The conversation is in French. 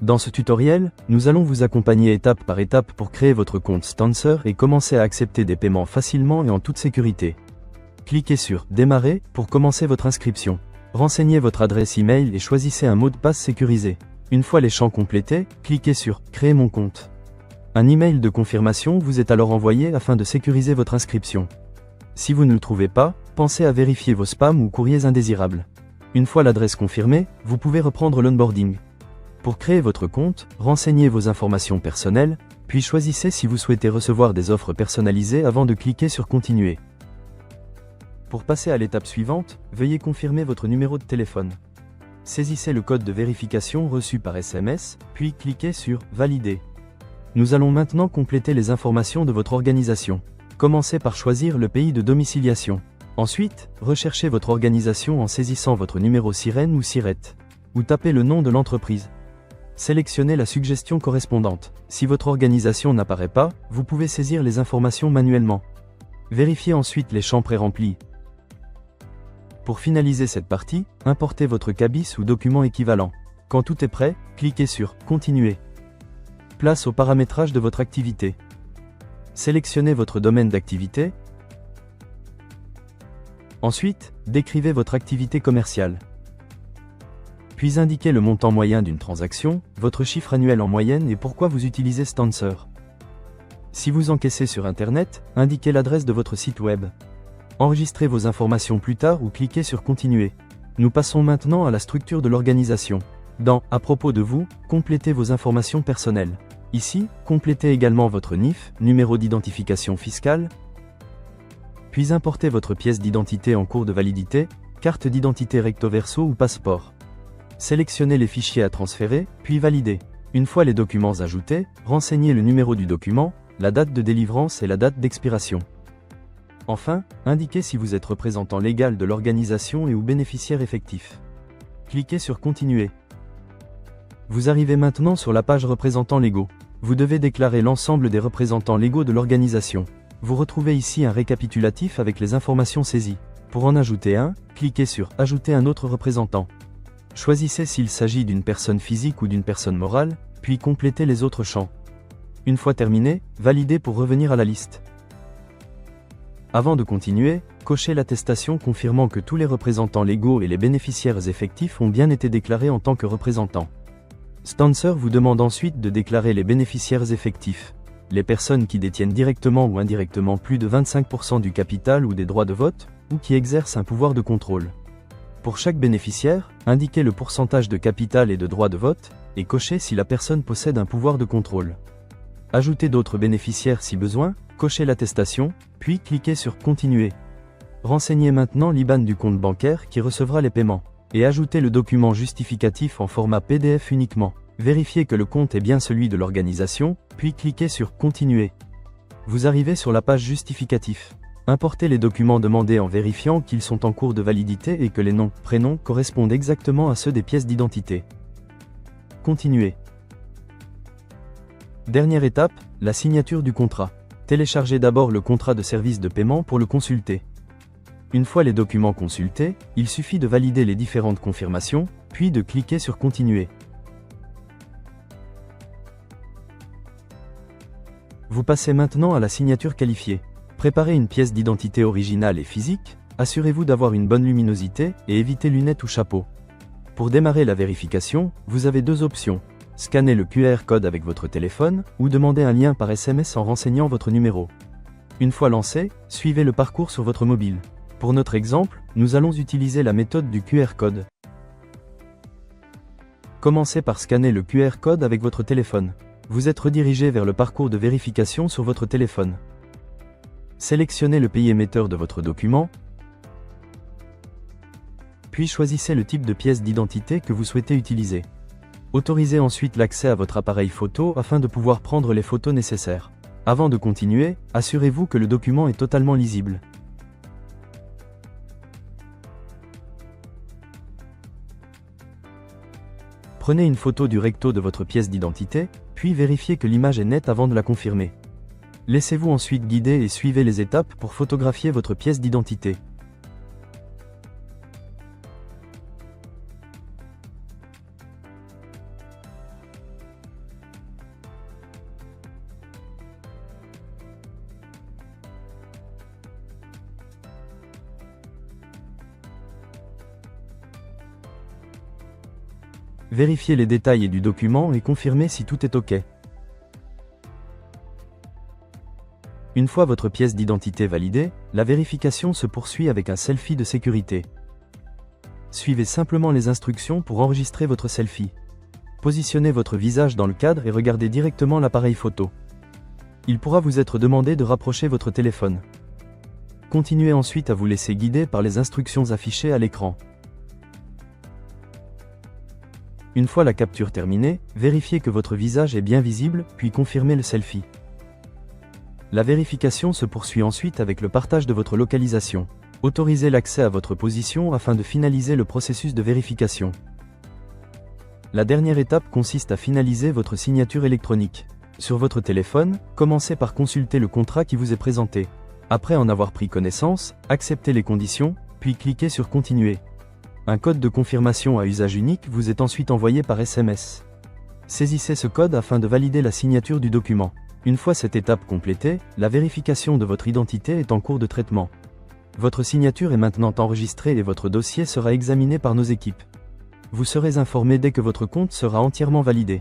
Dans ce tutoriel, nous allons vous accompagner étape par étape pour créer votre compte Stancer et commencer à accepter des paiements facilement et en toute sécurité. Cliquez sur « Démarrer » pour commencer votre inscription. Renseignez votre adresse email et choisissez un mot de passe sécurisé. Une fois les champs complétés, cliquez sur « Créer mon compte ». Un email de confirmation vous est alors envoyé afin de sécuriser votre inscription. Si vous ne le trouvez pas, pensez à vérifier vos spams ou courriers indésirables. Une fois l'adresse confirmée, vous pouvez reprendre l'onboarding. Pour créer votre compte, renseignez vos informations personnelles, puis choisissez si vous souhaitez recevoir des offres personnalisées avant de cliquer sur « Continuer ». Pour passer à l'étape suivante, veuillez confirmer votre numéro de téléphone. Saisissez le code de vérification reçu par SMS, puis cliquez sur « Valider ». Nous allons maintenant compléter les informations de votre organisation. Commencez par choisir le pays de domiciliation. Ensuite, recherchez votre organisation en saisissant votre numéro SIREN ou SIRET, ou tapez le nom de l'entreprise. Sélectionnez la suggestion correspondante. Si votre organisation n'apparaît pas, vous pouvez saisir les informations manuellement. Vérifiez ensuite les champs pré-remplis. Pour finaliser cette partie, importez votre CABIS ou document équivalent. Quand tout est prêt, cliquez sur « Continuer ». Place au paramétrage de votre activité. Sélectionnez votre domaine d'activité. Ensuite, décrivez votre activité commerciale. Puis indiquez le montant moyen d'une transaction, votre chiffre annuel en moyenne et pourquoi vous utilisez Stancer. Si vous encaissez sur Internet, indiquez l'adresse de votre site web. Enregistrez vos informations plus tard ou cliquez sur « Continuer ». Nous passons maintenant à la structure de l'organisation. Dans « À propos de vous », complétez vos informations personnelles. Ici, complétez également votre NIF, numéro d'identification fiscale, puis importez votre pièce d'identité en cours de validité, carte d'identité recto verso ou passeport. Sélectionnez les fichiers à transférer, puis validez. Une fois les documents ajoutés, renseignez le numéro du document, la date de délivrance et la date d'expiration. Enfin, indiquez si vous êtes représentant légal de l'organisation et ou bénéficiaire effectif. Cliquez sur « Continuer ». Vous arrivez maintenant sur la page représentants légaux. Vous devez déclarer l'ensemble des représentants légaux de l'organisation. Vous retrouvez ici un récapitulatif avec les informations saisies. Pour en ajouter un, cliquez sur « Ajouter un autre représentant ». Choisissez s'il s'agit d'une personne physique ou d'une personne morale, puis complétez les autres champs. Une fois terminé, validez pour revenir à la liste. Avant de continuer, cochez l'attestation confirmant que tous les représentants légaux et les bénéficiaires effectifs ont bien été déclarés en tant que représentants. Stancer vous demande ensuite de déclarer les bénéficiaires effectifs, les personnes qui détiennent directement ou indirectement plus de 25% du capital ou des droits de vote, ou qui exercent un pouvoir de contrôle. Pour chaque bénéficiaire, indiquez le pourcentage de capital et de droits de vote, et cochez si la personne possède un pouvoir de contrôle. Ajoutez d'autres bénéficiaires si besoin, cochez l'attestation, puis cliquez sur « Continuer ». Renseignez maintenant l'IBAN du compte bancaire qui recevra les paiements, et ajoutez le document justificatif en format PDF uniquement. Vérifiez que le compte est bien celui de l'organisation, puis cliquez sur « Continuer ». Vous arrivez sur la page justificatif. Importez les documents demandés en vérifiant qu'ils sont en cours de validité et que les noms, prénoms correspondent exactement à ceux des pièces d'identité. Continuez. Dernière étape, la signature du contrat. Téléchargez d'abord le contrat de service de paiement pour le consulter. Une fois les documents consultés, il suffit de valider les différentes confirmations, puis de cliquer sur « Continuer ». Vous passez maintenant à la signature qualifiée. Préparez une pièce d'identité originale et physique, assurez-vous d'avoir une bonne luminosité et évitez lunettes ou chapeau. Pour démarrer la vérification, vous avez deux options. Scannez le QR code avec votre téléphone, ou demandez un lien par SMS en renseignant votre numéro. Une fois lancé, suivez le parcours sur votre mobile. Pour notre exemple, nous allons utiliser la méthode du QR code. Commencez par scanner le QR code avec votre téléphone. Vous êtes redirigé vers le parcours de vérification sur votre téléphone. Sélectionnez le pays émetteur de votre document, puis choisissez le type de pièce d'identité que vous souhaitez utiliser. Autorisez ensuite l'accès à votre appareil photo afin de pouvoir prendre les photos nécessaires. Avant de continuer, assurez-vous que le document est totalement lisible. Prenez une photo du recto de votre pièce d'identité, puis vérifiez que l'image est nette avant de la confirmer. Laissez-vous ensuite guider et suivez les étapes pour photographier votre pièce d'identité. Vérifiez les détails du document et confirmez si tout est OK. Une fois votre pièce d'identité validée, la vérification se poursuit avec un selfie de sécurité. Suivez simplement les instructions pour enregistrer votre selfie. Positionnez votre visage dans le cadre et regardez directement l'appareil photo. Il pourra vous être demandé de rapprocher votre téléphone. Continuez ensuite à vous laisser guider par les instructions affichées à l'écran. Une fois la capture terminée, vérifiez que votre visage est bien visible, puis confirmez le selfie. La vérification se poursuit ensuite avec le partage de votre localisation. Autorisez l'accès à votre position afin de finaliser le processus de vérification. La dernière étape consiste à finaliser votre signature électronique. Sur votre téléphone, commencez par consulter le contrat qui vous est présenté. Après en avoir pris connaissance, acceptez les conditions, puis cliquez sur Continuer. Un code de confirmation à usage unique vous est ensuite envoyé par SMS. Saisissez ce code afin de valider la signature du document. Une fois cette étape complétée, la vérification de votre identité est en cours de traitement. Votre signature est maintenant enregistrée et votre dossier sera examiné par nos équipes. Vous serez informé dès que votre compte sera entièrement validé.